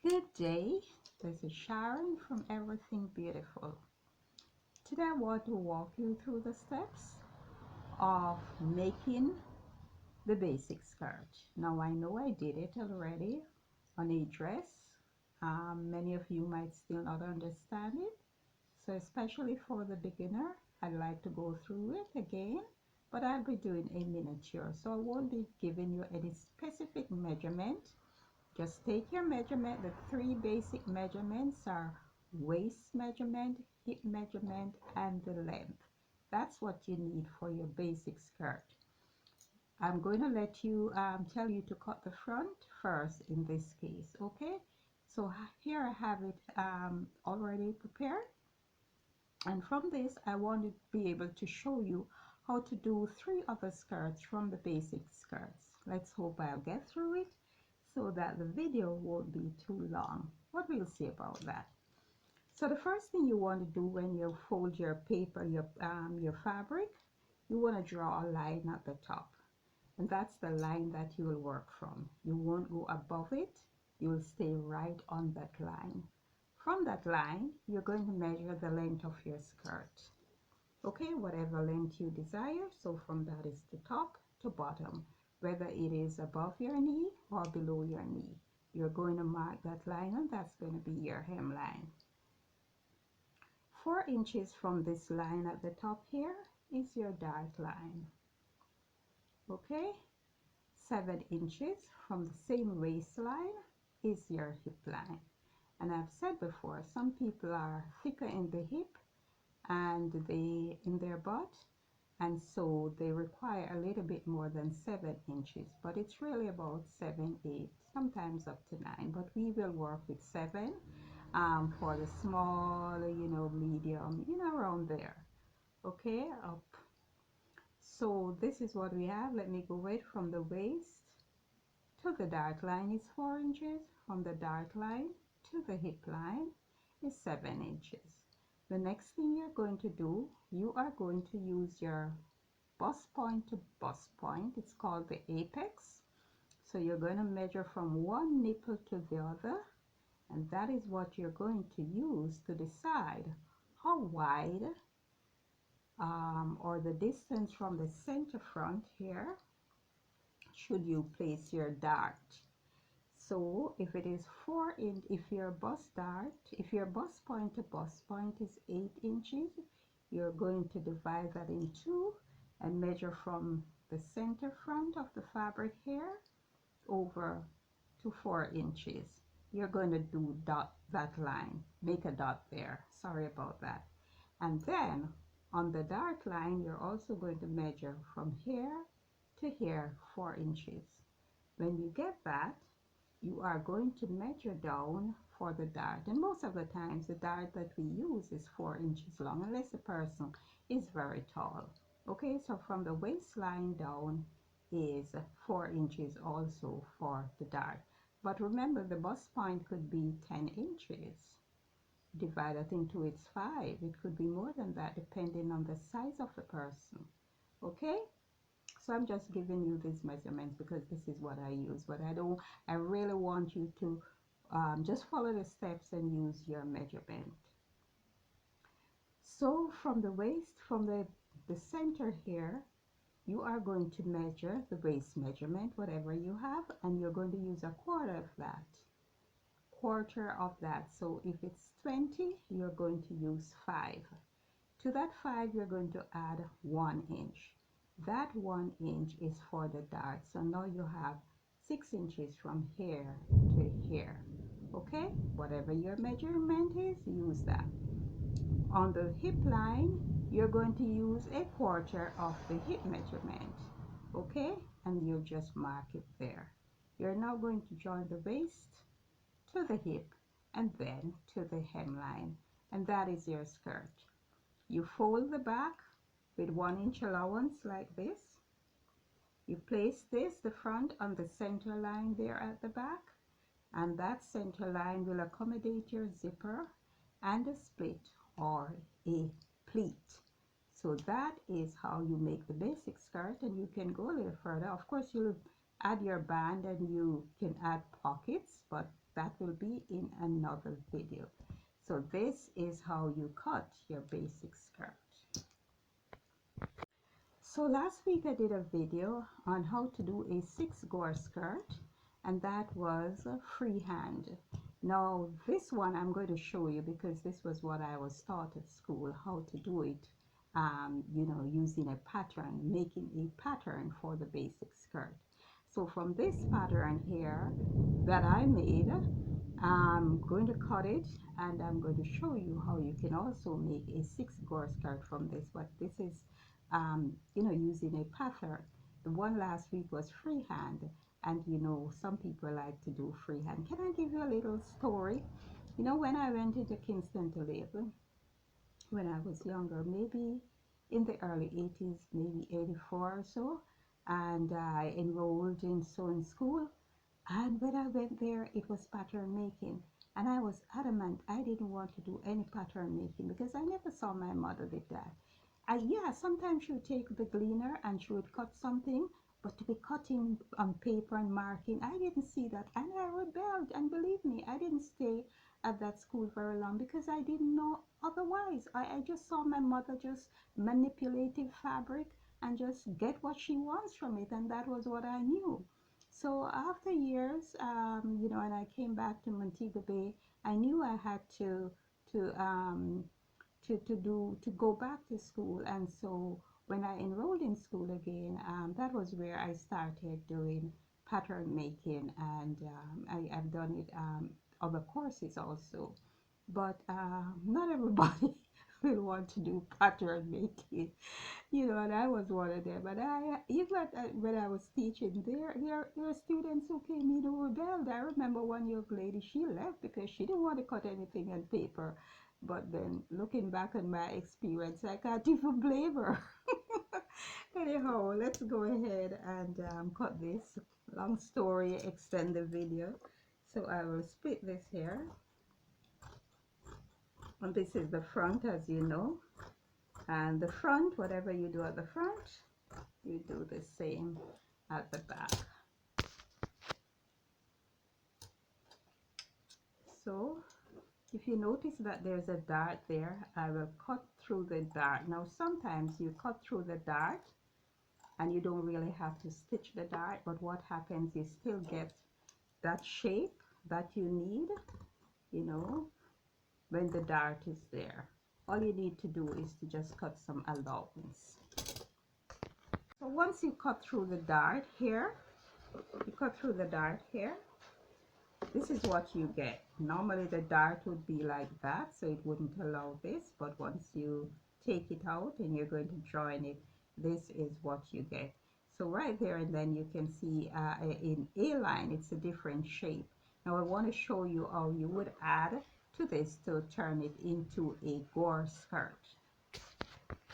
Good day, this is Sharon from Everything Beautiful. Today I want to walk you through the steps of making the basic skirt. Now I know I did it already on a dress. Many of you might still not understand it. So especially for the beginner, I'd like to go through it again, but I'll be doing a miniature. So I won't be giving you any specific measurement. Just take your measurement. The three basic measurements are waist measurement, hip measurement, and the length. That's what you need for your basic skirt. I'm going to let you tell you to cut the front first in this case, okay? So here I have it already prepared. And from this, I want to be able to show you how to do 3 other skirts from the basic skirts. Let's hope I'll get through it so that the video won't be too long, but we'll see about that. So the first thing you want to do when you fold your paper, your fabric, you want to draw a line at the top, and that's the line that you will work from. You won't go above it, you will stay right on that line. From that line, you're going to measure the length of your skirt, okay, whatever length you desire. So from that is the top to bottom, whether it is above your knee or below your knee, you're going to mark that line, and that's going to be your hemline. 4 inches from this line at the top here is your dart line, okay. 7 inches from the same waistline is your hip line. And I've said before, some people are thicker in the hip and in their butt, and so they require a little bit more than 7 inches, but it's really about 7, 8, sometimes up to 9, but we will work with 7 for the small, medium, around there, okay, up. So this is what we have. Let me go right from the waist to the dart line is 4 inches. From the dart line to the hip line is 7 inches. The next thing you're going to do, you are going to use your bust point to bust point. It's called the apex. So you're going to measure from one nipple to the other, and that is what you're going to use to decide how wide or the distance from the center front here should you place your dart. So if it is 4 inch, if your bust point to bust point is 8 inches, you're going to divide that in 2 and measure from the center front of the fabric here over to 4 inches. You're going to do dot that line, make a dot there, sorry about that. And then on the dart line, you're also going to measure from here to here 4 inches. When you get that, you are going to measure down for the dart, and most of the times the dart that we use is 4 inches long, unless the person is very tall, okay. So from the waistline down is 4 inches also for the dart, but remember the bust point could be 10 inches divided into its 5. It could be more than that depending on the size of the person, okay. So I'm just giving you these measurements because this is what I use, but I really want you to just follow the steps and use your measurement. So from the waist, from the center here, you are going to measure the waist measurement, whatever you have, and you're going to use a quarter of that. So if it's 20, you're going to use 5. To that 5, you're going to add 1 inch. That 1 inch is for the dart. So now you have 6 inches from here to here, okay. Whatever your measurement is, use that. On the hip line, you're going to use a quarter of the hip measurement, okay, and you just mark it there. You're now going to join the waist to the hip and then to the hemline, and that is your skirt. You fold the back with 1 inch allowance like this. You place the front on the center line there at the back, and that center line will accommodate your zipper and a split or a pleat. So that is how you make the basic skirt, and you can go a little further. Of course, you'll add your band and you can add pockets, but that will be in another video. So this is how you cut your basic skirt. So last week I did a video on how to do a 6-gore skirt, and that was freehand. Now this one I'm going to show you because this was what I was taught at school, how to do it, you know, using a pattern, making a pattern for the basic skirt. So from this pattern here that I made, I'm going to cut it, and I'm going to show you how you can also make a 6-gore skirt from this. But this is you know, using a pattern. The one last week was freehand, and you know, some people like to do freehand. Can I give you a little story? You know, when I went into Kingston to live, when I was younger, maybe in the early 80s, maybe 84 or so, and I enrolled in sewing school. And when I went there, it was pattern making. And I was adamant I didn't want to do any pattern making because I never saw my mother did that. Yeah, sometimes she would take the gleaner and she would cut something, but to be cutting on paper and marking, I didn't see that, and I rebelled. And believe me, I didn't stay at that school very long because I didn't know otherwise. I just saw my mother just manipulating fabric and just get what she wants from it, and that was what I knew. So after years, you know, and I came back to Montego Bay, I knew I had to um, to go back to school. And so when I enrolled in school again, that was where I started doing pattern making, and I've done it other courses also, but not everybody will want to do pattern making, you know, and I was one of them. And even when I was teaching, there were students who came in who rebelled. I remember one young lady, she left because she didn't want to cut anything on paper. But then looking back on my experience, I can't even blame her. Anyhow, let's go ahead and cut this. Long story, extend the video. So I will split this here. And this is the front, as you know. And the front, whatever you do at the front, you do the same at the back. So if you notice that there's a dart there, I will cut through the dart. Now sometimes you cut through the dart and you don't really have to stitch the dart, but what happens is still get that shape that you need, you know, when the dart is there. All you need to do is to just cut some allowance. So once you cut through the dart here, you cut through the dart here, this is what you get. Normally the dart would be like that, so it wouldn't allow this, but once you take it out and you're going to join it, this is what you get. So right there, and then you can see in A line, it's a different shape. Now I want to show you how you would add to this to turn it into a gore skirt.